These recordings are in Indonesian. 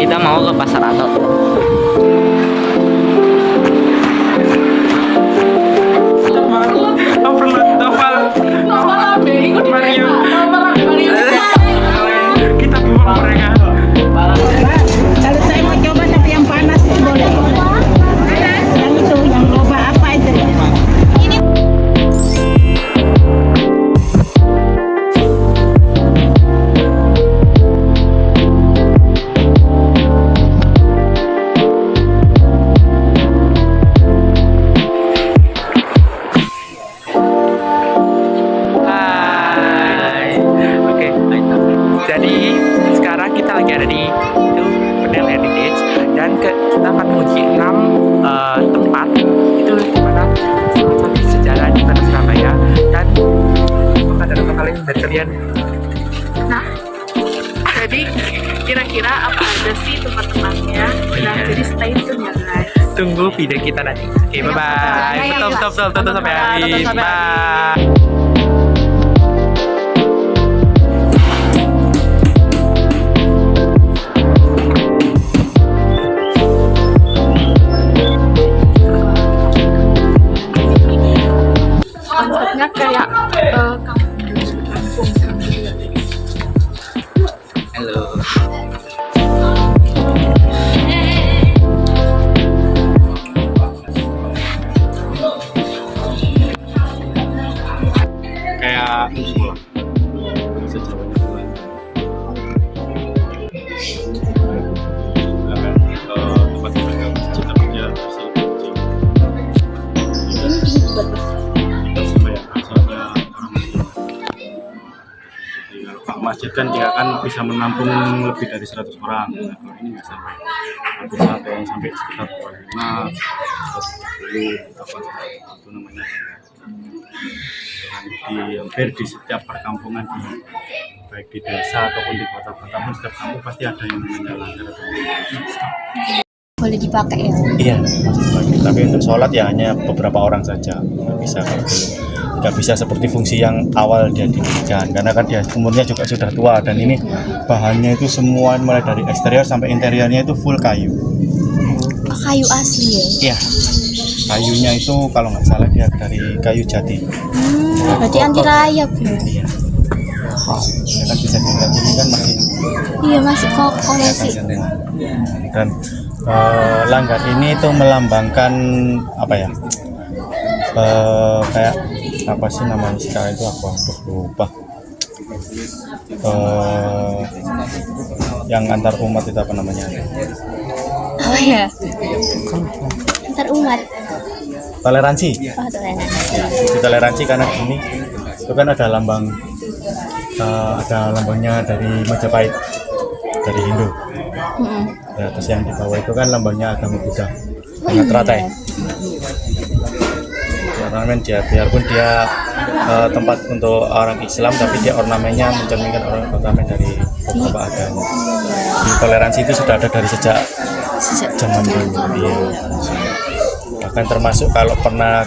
Kita mau ke Pasar Atot. Kita buang mereka. Kalau saya mau coba tapi yang panas boleh. Yang itu, yang loba apa itu? Hai. Oke, jadi sekarang kita lagi ada di itu Penel Heritage dan kita akan menguji 6 tempat itu di mana sangat sejarah di kota Surabaya. Dan apakah ada kalian dari kalian? Nah, jadi kira-kira apa aja sih tempat-tempatnya? Nah, jadi stay tune ya guys. Tunggu video kita nanti. Oke, bye bye. Betul tonton sampai habis. Bye. Konsepnya kayak kampung. Halo. Kayak masjid kan dia kan bisa menampung lebih dari 100 orang. Nah, kalau ini nggak sampai, hampir sampai sekitar 25, 30 apa itu namanya. Di hampir di setiap perkampungan baik di desa ataupun di kota-kota pun setiap kampung pasti ada yang namanya langgar atau boleh dipakai ya? Iya, tapi untuk sholat ya hanya beberapa orang saja, nggak bisa seperti fungsi yang awal dia didirikan karena kan dia umurnya juga sudah tua dan ini bahannya itu semua mulai dari eksterior sampai interiornya itu full kayu. Kayu asli ya? Iya, kayunya itu kalau nggak salah dia dari kayu jati. Berarti anti rayap ya? Iya. Ya kan bisa dilihat ini kan masih. Iya masih kokoh Ya, sih. dan langgar ini tuh melambangkan apa ya? Kayak apa sih namanya sekarang itu aku lupa. Yang antar umat itu apa namanya? Apa ya? Antar umat. Toleransi. Oh toleransi. Di toleransi karena ini itu kan ada lambangnya dari Majapahit dari Hindu. Ya, terus yang di bawah itu kan lambangnya agama Buddha dengan teratai. Ornamen dia biarpun dia tempat untuk orang Islam tapi dia ornamennya mencerminkan ornamen dari beberapa agama. Di toleransi itu sudah ada dari sejak zaman dulu. Iya. Bahkan termasuk kalau pernah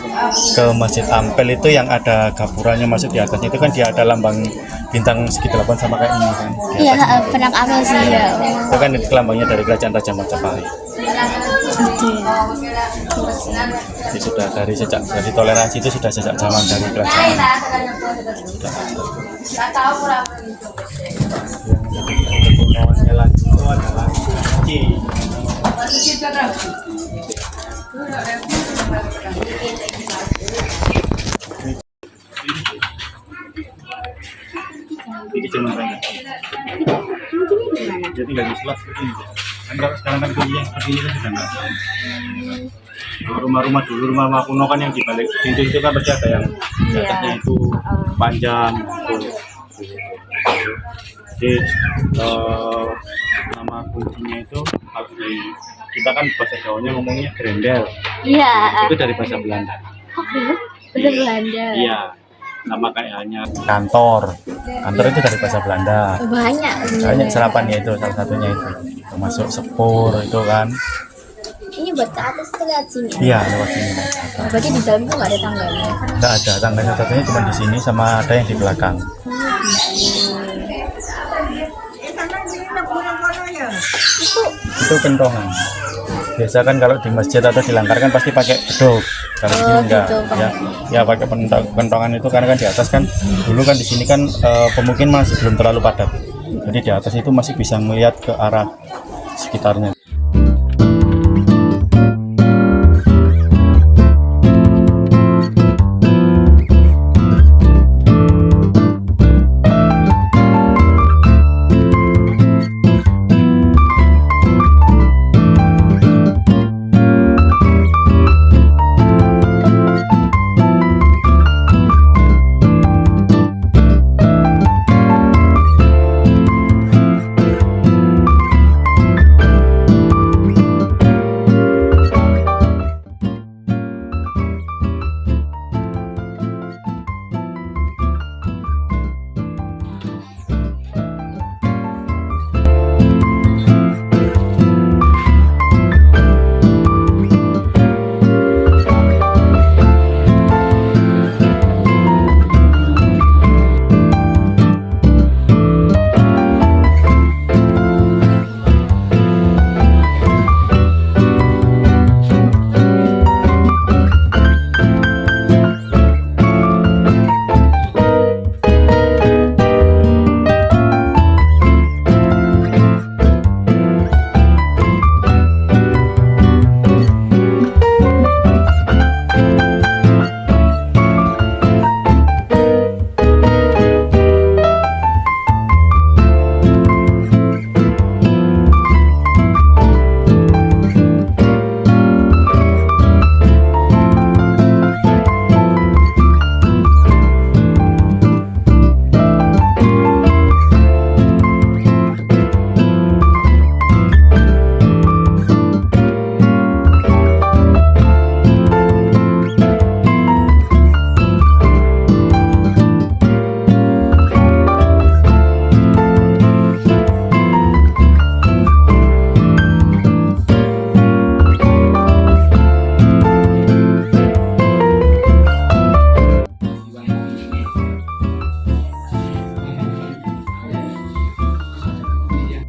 ke Masjid Ampel itu yang ada gapurannya masuk di atasnya itu kan dia ada lambang bintang segi 8 sama kayak ini kan. Iya pernah ambil sih ya. Itu kan itu lambangnya dari kerajaan Raja Majapahit. Gitu ya. Jadi sudah dari toleransi itu sudah sejak zaman dari kerajaan. Yang lagi itu adalah ini cuma banyak. Jadi nggak bisa seperti ini. Kan kalau sekarang kan kuliah seperti ini kan sudah nggak ada. Rumah-rumah dulu, rumah kuno kan yang di balik pintu itu kan pasti ada yang di atasnya itu panjang. Jadi nama kuncinya itu kita kan bahasa Jawanya ngomongnya grendel. Iya. Itu dari bahasa Belanda. Oke. Udah Belanda. Iya. Sama kayak hanya kantor itu dari bahasa Belanda. Banyak Serapan ya itu salah satunya itu termasuk sepur itu kan. ini buat ke atas ke lewat sini. Iya lewat sini. Berarti di dalam tuh nggak ada tangganya. Nggak ada tangganya, satunya cuma di sini sama ada yang di belakang. Itu Itu kentongan. Biasa kan kalau di masjid atau di langgar kan pasti pakai beduk. Kalau di sini enggak, gitu, ya pakai kentongan itu karena kan di atas kan dulu kan di sini kan pemukiman masih belum terlalu padat. Jadi di atas itu masih bisa melihat ke arah sekitarnya.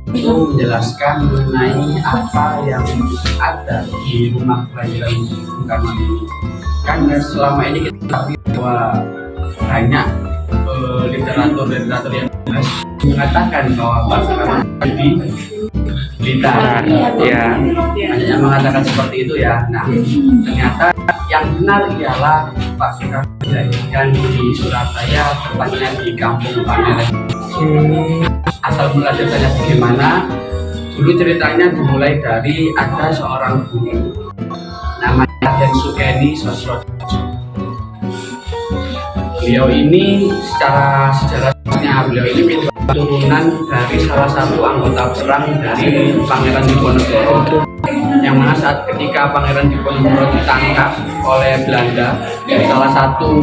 Itu menjelaskan mengenai apa yang ada di rumah kelahiran Bung Karno ini. Kan selama ini kita tahu bahwa banyak literatur yang mengatakan bahwa Pak Soekarno di Blitar, Ya. banyak yang mengatakan seperti itu ya. Nah, ternyata yang benar ialah Pak Soekarno dilahirkan di Surabaya, tepatnya di Kampung Panelen. Asal mula ceritanya bagaimana? Dulu ceritanya dimulai dari ada seorang guru namanya Raden Sukeni Sosrojo. Beliau ini secara sejarahnya beliau ini turunan dari salah satu anggota perang dari Pangeran Diponegoro, yang mana saat ketika Pangeran Diponegoro ditangkap oleh Belanda, salah satu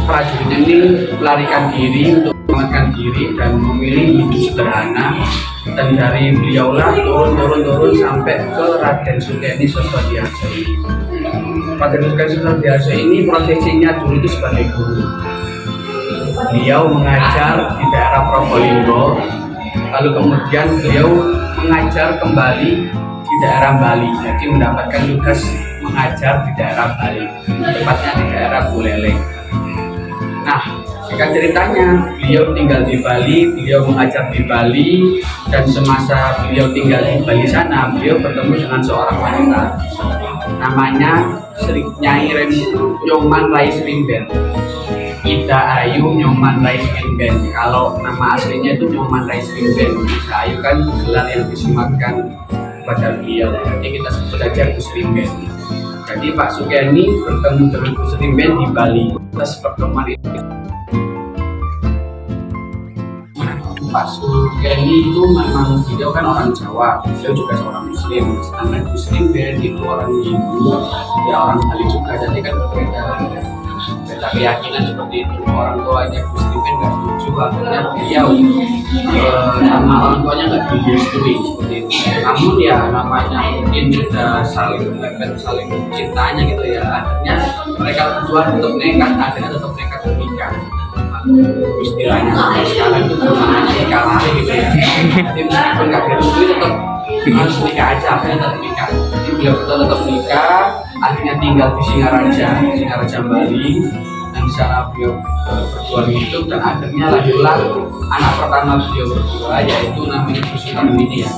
prajuritnya ini melarikan diri untuk mengamankan diri dan memilih hidup sederhana, dan dari beliaulah turun sampai ke Raden Sukeni Sosrojo ini. Raden Sukeni Sosrojo ini profesinya dulu itu sebagai guru. Beliau mengajar di daerah Probolinggo, lalu kemudian beliau mengajar kembali di daerah Bali, jadi mendapatkan tugas mengajar di daerah Bali, tepatnya di daerah Buleleng. Nah, singkat ceritanya, beliau tinggal di Bali, beliau mengajar di Bali, dan semasa beliau tinggal di Bali sana, beliau bertemu dengan seorang wanita, namanya Nyai Nyoman Rais Rimben. Ida Ayu Nyoman Rais Rimben. Kalau nama aslinya itu Nyoman Rais Rimben. Ida Ayu kan gelar yang disematkan kepada beliau. Jadi kita sebut aja Gus Rimben. Jadi Pak Sukeni bertemu dengan Gus Rimben di Bali. Atas pertemuan itu, Pak Sukeni itu memang beliau kan orang Jawa, beliau juga seorang Muslim. Sedangkan Gus Rimben itu orang Hindu, ya orang Bali juga. Jadi kan berbeda keyakinan seperti itu. Orang tuanya Gus Rimben nggak setuju, akhirnya beliau sama orang tuanya nggak direstui seperti itu. Namun ya namanya mungkin sudah saling cintanya gitu ya, akhirnya mereka berdua tetap nekat menikah. istilahnya sampai sekarang itu namanya nikah lari gitu ya. Jadi meskipun nggak direstui tetap harus nikah aja, akhirnya tetap nikah. Jadi beliau tetap nikah, akhirnya tinggal di Singaraja Bali, dan di sana beliau berjuang hidup, dan akhirnya lahirlah anak pertama beliau berdua, yaitu namanya Bu Sukarmini ya.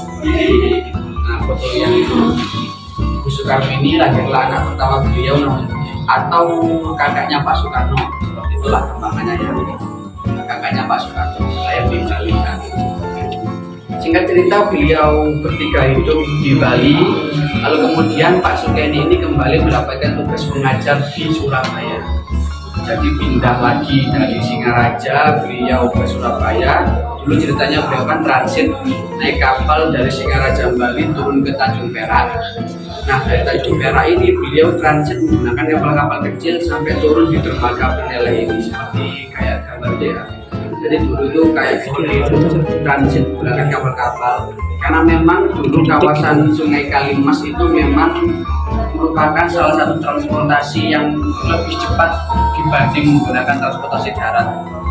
Nah, foto yang Bu Sukarmini lahirlah anak pertama beliau namanya, atau kakaknya Pak Soekarno, itulah kembangannya ya. Kakaknya Pak Soekarno lahir di Bali. Singkat cerita, beliau bertiga hidup di Bali, lalu kemudian Pak Sukeni ini kembali mendapatkan tugas mengajar di Surabaya. Jadi pindah lagi dari Singaraja beliau ke Surabaya. Dulu ceritanya beliau kan transit naik kapal dari Singaraja Bali turun ke Tanjung Perak. Nah, dari Tanjung Perak ini beliau transit menggunakan kapal-kapal kecil sampai turun di dermaga Peneleh ini, seperti kayak gambar ya. Jadi dulu itu kayak gitu, transit menggunakan kapal-kapal. Karena memang dulu kawasan Sungai Kalimas itu memang merupakan salah satu transportasi yang lebih cepat dibanding menggunakan transportasi darat.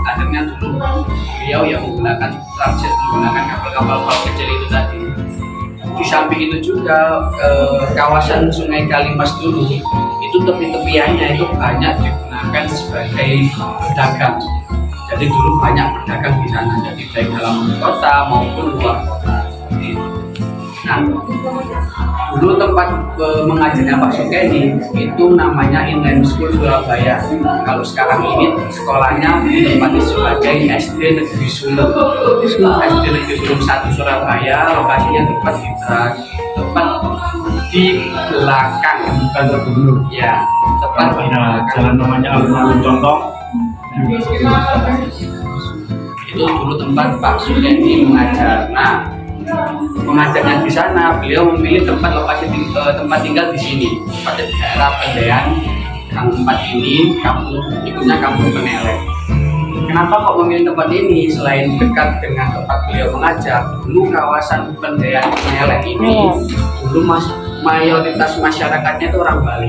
Akhirnya dulu beliau yang menggunakan transit menggunakan kapal-kapal kecil itu tadi. Di samping itu juga kawasan Sungai Kalimas dulu itu tepi-tepiannya itu banyak digunakan sebagai pedagang. Jadi dulu banyak pedagang di sana, jadi baik dalam kota maupun luar kota. Nah, dulu tempat mengajarnya Pak Sukeni itu namanya Inline School Surabaya. Kalau sekarang ini sekolahnya ditempati sebagai SD Negeri Sulem. SD Negeri Sulem 1 Surabaya, lokasinya tepat di belakang kantor gubernur. Ya, tepat di jalan namanya Alun-Alun Contoh. Itu dulu tempat Pak Sukeni mengajar. Nah, mengajarnya di sana, beliau memilih tempat lokasi tempat tinggal di sini, pada daerah Pendean, Gang 4 ini, ikutnya Kampung Peneleh. Kenapa kok memilih tempat ini? Selain dekat dengan tempat beliau mengajar, dulu kawasan Pendean Peneleh ini dulu mayoritas masyarakatnya itu orang Bali.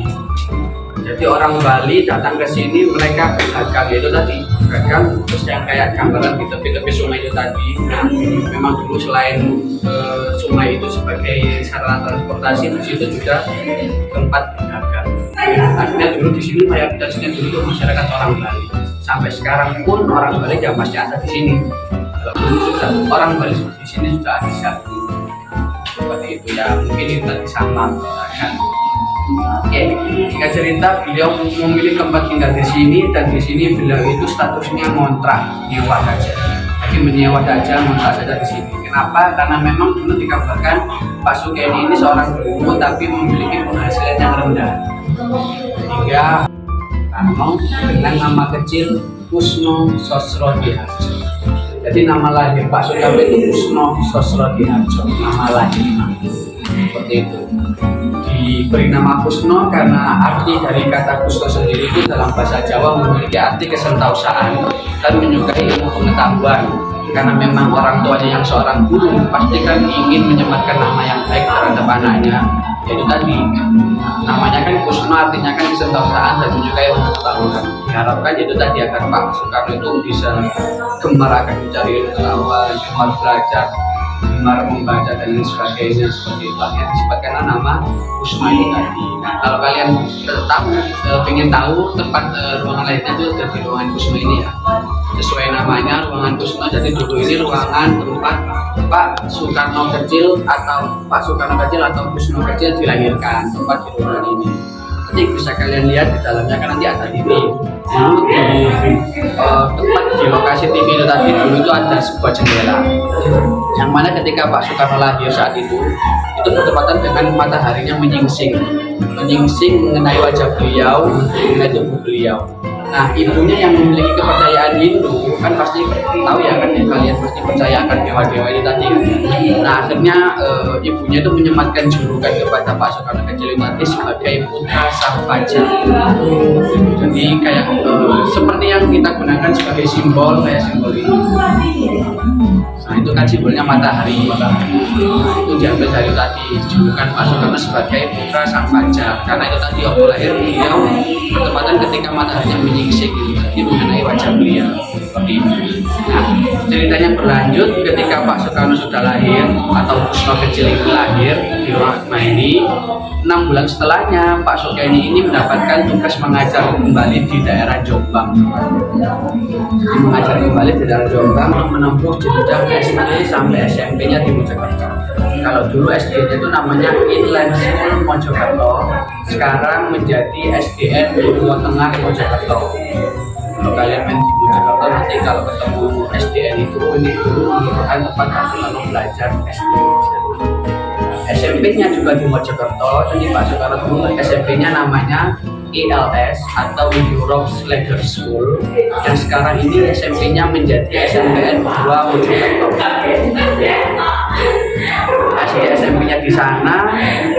Jadi orang Bali datang ke sini, mereka berdagang, yaitu tadi berdagang, terus yang kayak gambaran di tepi-tepi sungai itu tadi. Nah, memang dulu selain sungai itu sebagai sarana transportasi, di situ juga tempat berdagang. Akhirnya dulu di sini mayoritasnya dulu masyarakat orang Bali. Sampai sekarang pun orang Bali ya masih ada di sini. Dulu sudah orang Bali di sini sudah ada satu seperti itu ya. Mungkin itu tadi sama kan. Oke, jika cerita beliau memilih tempat tinggal di sini, dan di sini beliau itu statusnya ngontrak, nyewa saja. Jadi menyewa saja, ngontrak saja di sini. Kenapa? Karena memang dulu dikabarkan Pak Sukeni ini seorang guru tapi memiliki penghasilan yang rendah. Sehingga Karno dengan nama kecil Kusno Sosrodiharjo. Jadi nama lahir Pak Sukeni itu Kusno Sosrodiharjo, nama lahir seperti itu. Diberi nama Kusno karena arti dari kata Kusno sendiri itu dalam bahasa Jawa memiliki arti kesentausaan dan menyukai ilmu pengetahuan. Karena memang orang tuanya yang seorang guru pasti kan ingin menyematkan nama yang baik terhadap anaknya. Yaitu tadi namanya kan Kusno, artinya kan kesentausaan dan menyukai ilmu pengetahuan. Diharapkan itu tadi agar Pak Soekarno itu bisa gemar akan mencari ilmu pengetahuan, gemar belajar, gemar membaca dan lain sebagainya, seperti itu. Akhirnya disebutkan nama Kusno itu tadi. Nah, kalau kalian ingin tahu tempat ruangan lainnya itu dari ruangan Kusno ini ya, sesuai namanya ruangan Kusno. Jadi dulu ini ruangan tempat Pak Soekarno kecil atau Kusno kecil dilahirkan, tempat di ruangan ini. Nanti bisa kalian lihat di dalamnya kan nanti ada TV. Dulu di tempat di lokasi TV itu tadi dulu itu ada sebuah jendela, yang mana ketika Pak Soekarno lahir saat itu bertepatan dengan mataharinya menyingsing mengenai wajah beliau, mengenai tubuh beliau. Nah, ibunya yang memiliki kepercayaan Hindu kan pasti tahu ya kan, kalian pasti percaya akan dewa-dewa ini tadi. Nah, akhirnya ibunya itu menyematkan julukan kepada Pak Soekarno kecil tadi sebagai putra sang fajar. Jadi kayak seperti yang kita gunakan sebagai simbol, kayak simbol ini. Nah, itu kan simbolnya matahari. Nah, itu diambil dari tadi julukan Pak Soekarno sebagai putra sang fajar. Karena itu tadi waktu lahir beliau bertepatan ketika mataharinya menyingsing gitu. mengerti mengenai wajah beliau seperti itu. Nah, ceritanya berlanjut ketika Pak Soekarno sudah lahir atau Kusno kecil itu lahir di rumah ini, 6 bulan setelahnya Pak Soekarno ini mendapatkan tugas mengajar kembali di daerah Jombang. Mengajar kembali di daerah Jombang untuk menempuh jenjang SD sampai SMP-nya di Mojokerto. Kalau dulu SD itu namanya Inland School Mojokerto, sekarang menjadi SDN Jawa Tengah Mojokerto. Kalau kalian main di Mojokerto nanti kalau ketemu SDN itu ini dulu merupakan tempat Pak Soekarno belajar SD. SMP-nya juga di Mojokerto, jadi Pak Soekarno dulu SMP-nya namanya ELS atau Europe Leader School, yang sekarang ini SMP-nya menjadi SMPN 2 Mojokerto. SMP-nya di sana,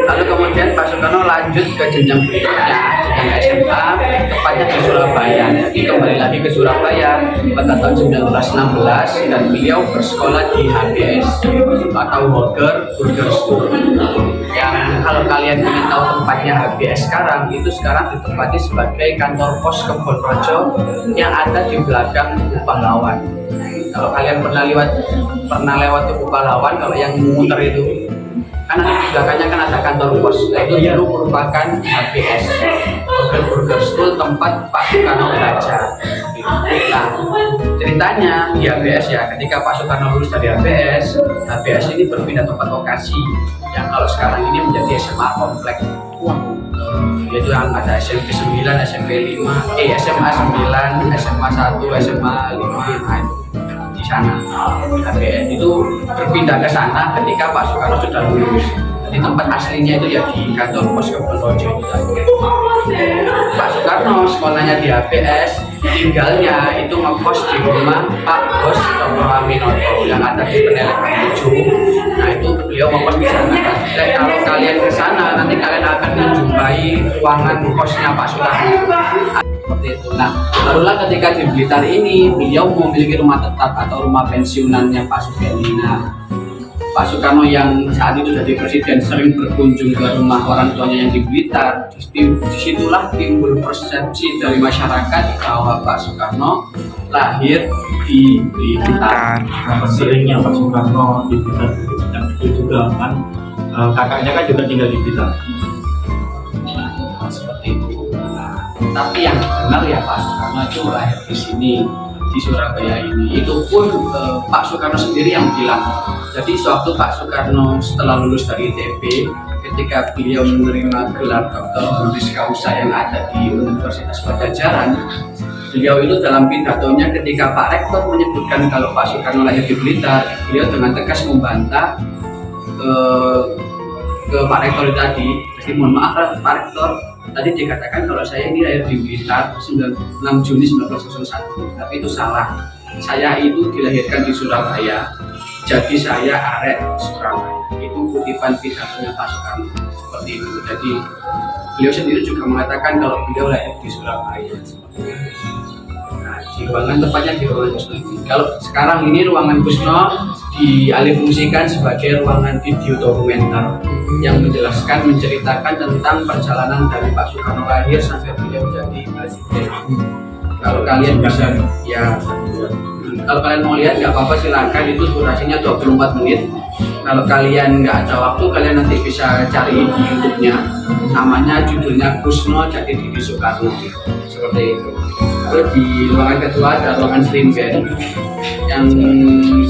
lalu kemudian Pak Soekarno lanjut ke jenjang berikutnya, jenjang SMA, tepatnya di Surabaya. Jadi kembali lagi ke Surabaya pada tahun 1916 dan beliau bersekolah di HBS atau Holger Burger School. Yang kalau kalian ingin tahu tempatnya HBS sekarang, itu sekarang ditempati sebagai kantor pos Kebonrojo yang ada di belakang Pahlawan. Kalau kalian pernah lewat Tugu Pahlawan, kalau yang muter itu kan di belakangnya kan ada kantor pos. Nah, itu dulu merupakan HBS, Burger School, tempat Pak Soekarno belajar. Nah, ceritanya di HBS ya, ketika Pak Soekarno lulus dari HBS ini berpindah tempat lokasi yang kalau sekarang ini menjadi SMA Komplek. Yaitu yang ada SMP 9, SMP 5, SMA 9, SMA 1, SMA 5, nah itu di sana. HBS itu berpindah ke sana ketika Pak Soekarno sudah lulus. Jadi tempat aslinya itu ya di kantor pos Kebonrojo itu tadi. Pak Soekarno sekolahnya di HBS, tinggalnya itu ngekos di rumah Pak Bos Dr. Aminoto yang ada di Penelek 7. Nah itu beliau ngekos di sana. Dan kalau kalian ke sana nanti kalian akan menjumpai ruangan kosnya Pak Soekarno. Seperti itu. Nah, barulah ketika di Blitar ini beliau memiliki rumah tetap atau rumah pensiunannya Pak Soekarno. Nah, Pak Soekarno yang saat itu jadi presiden sering berkunjung ke rumah orang tuanya yang di Blitar. Disitulah timbul persepsi dari masyarakat bahwa Pak Soekarno lahir di Blitar. Seringnya Pak Soekarno di Blitar yang kecil juga kan, kakaknya kan juga tinggal di Blitar. Nah, seperti itu. Tapi yang benar ya Pak Soekarno itu lahir di sini, di Surabaya ini. Itu pun Pak Soekarno sendiri yang bilang. Jadi sewaktu Pak Soekarno setelah lulus dari ITB, ketika beliau menerima gelar doktor honoris causa yang ada di Universitas Pajajaran, beliau itu dalam pidatonya ketika Pak Rektor menyebutkan kalau Pak Soekarno lahir di Blitar, beliau dengan tegas membantah ke Pak Rektor tadi. Jadi mohon maaf Pak Rektor, tadi dikatakan kalau saya ini lahir di Blitar 6 Juni 1901, tapi itu salah. Saya itu dilahirkan di Surabaya. Jadi saya arek Surabaya. Itu kutipan pidatonya Pak Soekarno seperti itu. Jadi beliau sendiri juga mengatakan kalau beliau lahir di Surabaya. Nah, di ruangan tempatnya di ruangan Kusno ini. Kalau sekarang ini ruangan Kusno dialihfungsikan sebagai ruangan video dokumenter yang menceritakan tentang perjalanan dari Pak Soekarno lahir sampai beliau jadi presiden. Kalau kalian bisa ya. Kalau kalian mau lihat nggak apa-apa silakan, itu durasinya 24 menit. Kalau kalian nggak ada waktu, kalian nanti bisa cari di YouTube-nya. Namanya judulnya Kusno Jati Diri Soekarno. Seperti itu. Terus di ruangan kedua ada ruangan slim bed yang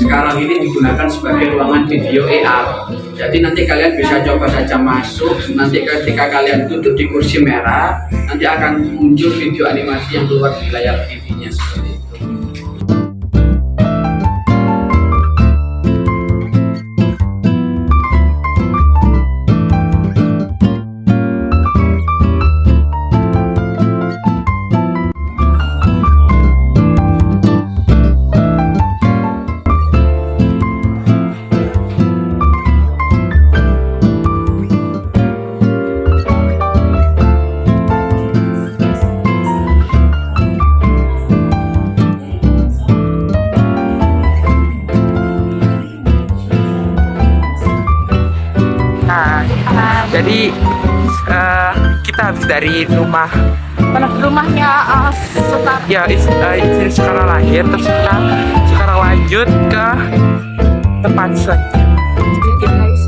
sekarang ini digunakan sebagai ruangan video AR. Jadi nanti kalian bisa coba saja masuk. Nanti ketika kalian duduk di kursi merah, nanti akan muncul video animasi yang keluar di layar TV-nya seperti itu. Jadi kita habis dari rumah mana? Rumahnya Sotar. Ya, istri sekarang lahir, terus kita sekarang lanjut ke tempat selanjutnya. Jadi guys,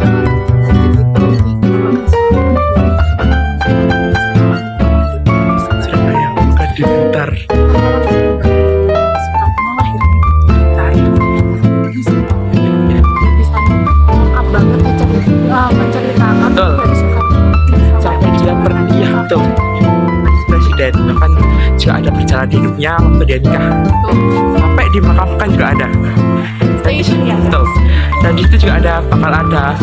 Surabaya bukan diputar. menceritakan Betul. dari Soekarno Sampai dia pernah tuh presiden, bahkan juga ada perjalanan hidupnya waktu dia nikah, sampai dimakamkan juga ada. station ya. Betul. Dan di situ juga bakal ada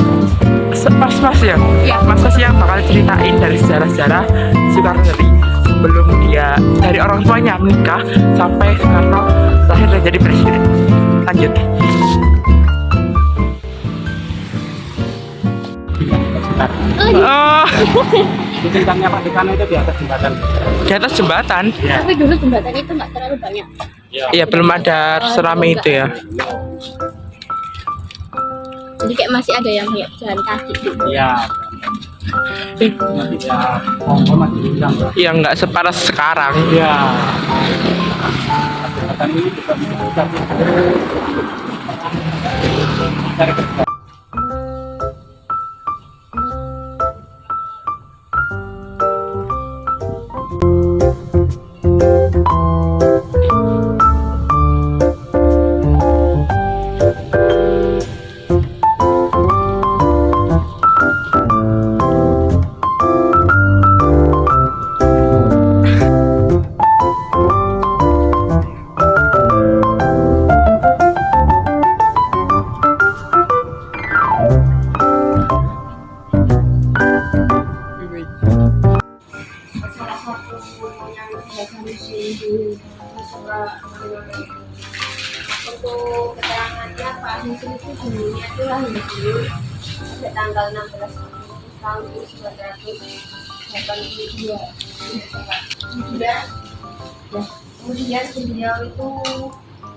mas-mas ya, Iya. mas-mas yang bakal ceritain dari sejarah-sejarah Soekarno dari sebelum dia dari orang tuanya menikah sampai Soekarno lahir dan jadi presiden. Lanjut. Oh, Ceritanya Pak di sana itu di atas jembatan. di atas jembatan. Tapi dulu jembatan itu nggak terlalu banyak. Iya, belum ada serame itu ya. Jadi kayak masih ada yang kayak jalan kaki gitu. Iya. Nanti ya, Hongkong masih bilang. Yang nggak separah sekarang. Iya. Jembatan ini juga bisa cari kerja. Salah satu yang biasa museum di untuk keterangannya Pak Musim itu dulunya itu lahir dulu pada tanggal 16 Agustus tahun 1982. Kemudian beliau itu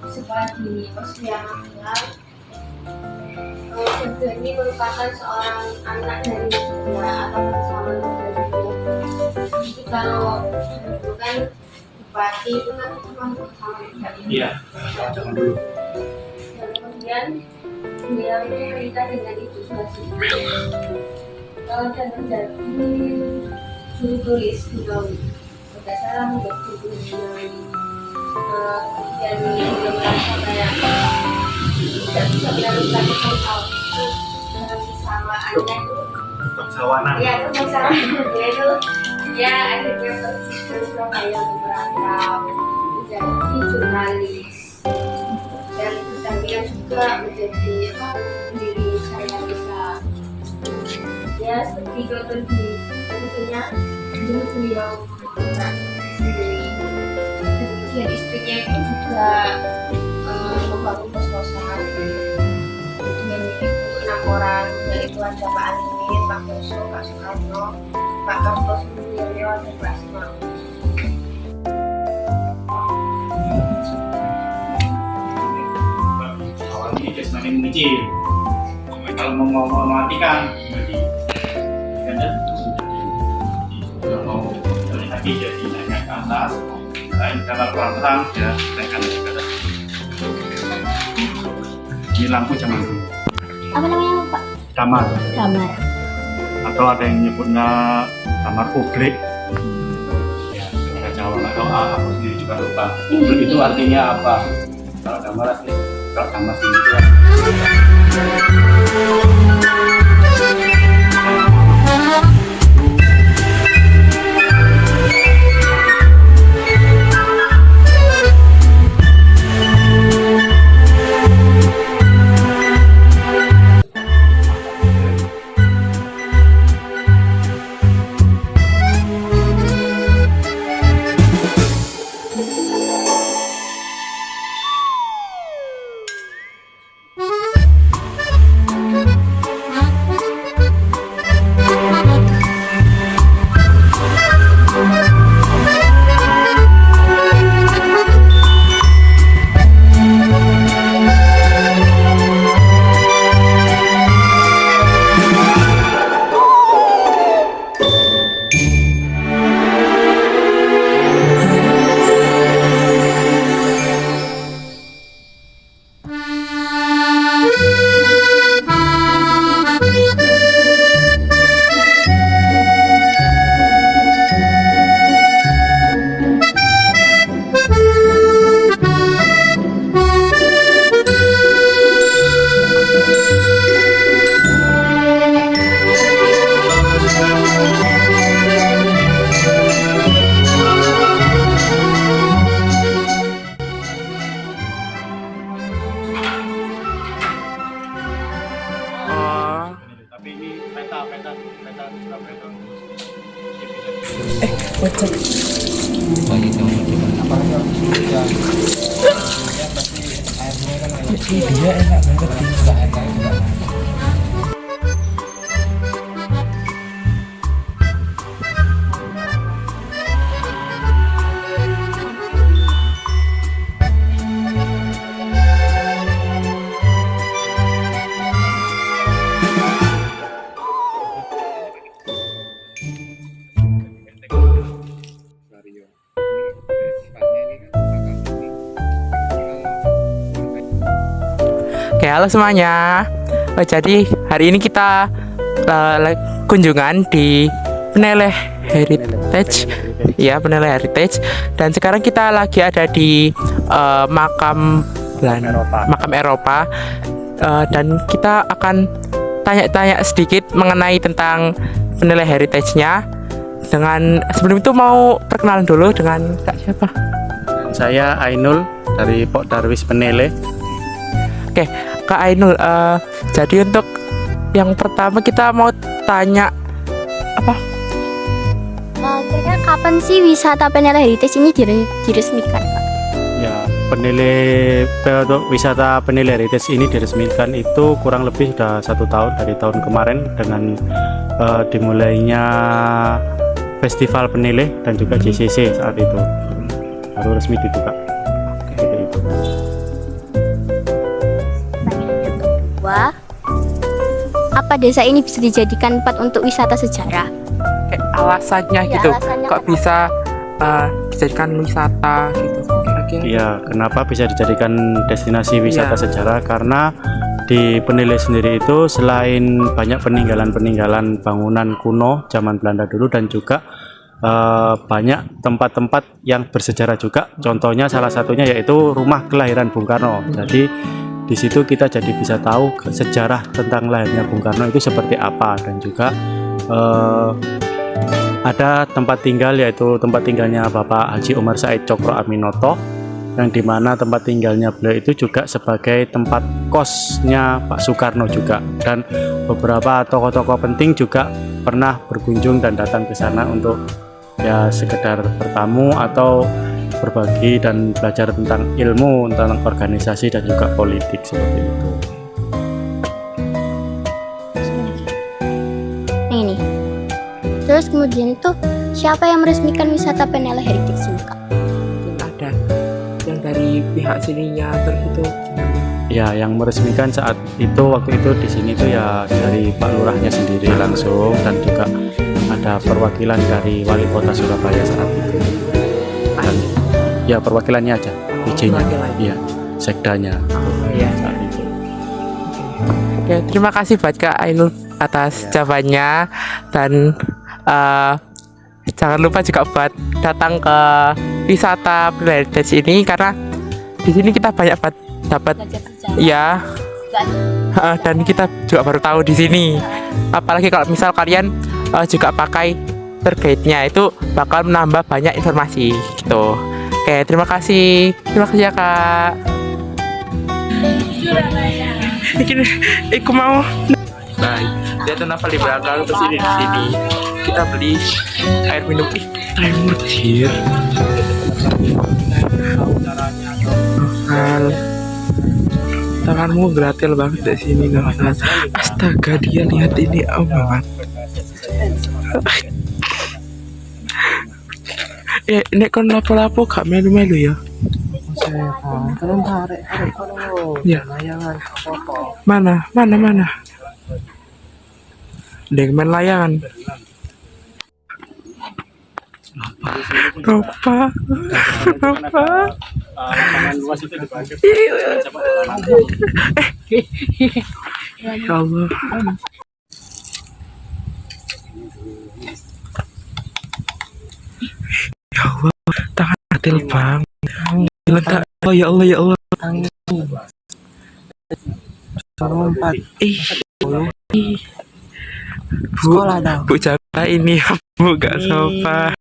sekolah di Austria Magelang. Beliau ini merupakan seorang anak dari negara atau pasangan dari jadi kalau dulu kan bupati itu kan cuma sama negara. Iya. Jangan dulu. Dan kemudian beliau ini menikah dengan Ibu Suhasini dan menjadi juru tulis di Ngawi. Tidak salah menjadi juru tulis di Ngawi. Kemudian beliau merasa kayak tidak bisa meneruskan hal itu dengan kesamaannya itu. Persawanan. Ya, kesamaannya dia itu dia akhirnya pergi ke Surabaya untuk merantau menjadi jurnalis. Dan kemudian juga menjadi pendiri saya bisa ya seperti dokter di tentunya dulu beliau kontrak sendiri. Kemudian istrinya itu juga membangun kos-kosan dengan ibu 6 orang, yaitu ada Pak Alimin, Pak Boso, Pak Soekarno, Pak Kartos Mulyono, dan Pak Simau. Awalnya ini semakin mengecil. Kalau mau mematikan, jadi kalau mau dari kaki jadi naikkan ke atas, lain kalau pelan-pelan ya naikkan ke atas. Ini lampu zaman dulu, Apa namanya Pak? kamar, Kamar. atau ada yang nyebutnya kamar publik. Ya, bahasa Jawa nggak tahu, aku sendiri juga lupa. Publik itu artinya apa? Kalau kamar asli, kalau kamar sini itu Oke, halo semuanya. Jadi hari ini kita kunjungan di Peneleh Heritage, ya Peneleh Heritage. Dan sekarang kita lagi ada di makam Eropa. Dan kita akan tanya-tanya sedikit mengenai tentang Peneleh Heritage-nya. Dengan sebelum itu mau perkenalan dulu dengan Kak siapa? Saya Ainul dari Pok Darwis Peneleh. Oke, Kak Ainul, jadi untuk yang pertama kita mau tanya apa? Kira-kira kapan sih wisata Peneleh Heritage ini diresmikan, Pak? Ya, wisata Peneleh Heritage ini diresmikan itu kurang lebih sudah 1 tahun dari tahun kemarin dengan dimulainya Festival Peneleh dan juga JCC saat itu baru resmi dibuka. Seperti itu. Kedua, apa desa ini bisa dijadikan tempat untuk wisata sejarah? Alasannya Ya, gitu, alasannya kok kenapa? bisa dijadikan wisata gitu kira-kira? Iya, kenapa bisa dijadikan destinasi wisata Iya. sejarah? Karena di Peneleh sendiri itu selain banyak peninggalan-peninggalan bangunan kuno zaman Belanda dulu dan juga banyak tempat-tempat yang bersejarah juga. Contohnya salah satunya yaitu rumah kelahiran Bung Karno. Jadi di situ kita jadi bisa tahu sejarah tentang lahirnya Bung Karno itu seperti apa dan juga ada tempat tinggal yaitu tempat tinggalnya Bapak Haji Umar Said Cokro Aminoto, yang dimana tempat tinggalnya beliau itu juga sebagai tempat kosnya Pak Soekarno juga, dan beberapa tokoh-tokoh penting juga pernah berkunjung dan datang ke sana untuk ya sekedar bertamu atau berbagi dan belajar tentang ilmu tentang organisasi dan juga politik seperti itu. Nah, ini. Terus kemudian itu siapa yang meresmikan wisata Peneleh Heritage ini, Kak? Ada yang dari pihak sininya terus itu Ya, yang meresmikan saat itu waktu itu di sini tuh ya dari Pak Lurahnya sendiri langsung dan juga ada perwakilan dari Wali Kota Surabaya saat itu. Dan ya perwakilannya aja, PJ-nya, ya sekdanya ya. saat itu. Oke, terima kasih buat Kak Ainul atas jawabannya, dan jangan lupa juga buat datang ke wisata Peneleh Heritage ini karena di sini kita banyak dapat ya, dan kita juga baru tahu di sini. Apalagi kalau misal kalian juga pakai tour guide-nya, itu bakal menambah banyak informasi gitu. Oke, terima kasih ya Kak. Iku mau. Baik, lihat novel di belakang terus ini di sini. Kita beli air minum. Air mucir. Novel. Tanganmu gratil banget di sini, Novel. Astaga, dia lihat ini banget. Ya, ini kan lapo-lapo gak melu-melu ya. Ya. Mana? Deng main layangan. Ropa. Ya Allah. Ya Allah, tangan kecil bang. Letak. Oh ya Allah, ya Allah. Bu, Bu jaga ini ya Bu, gak sopan.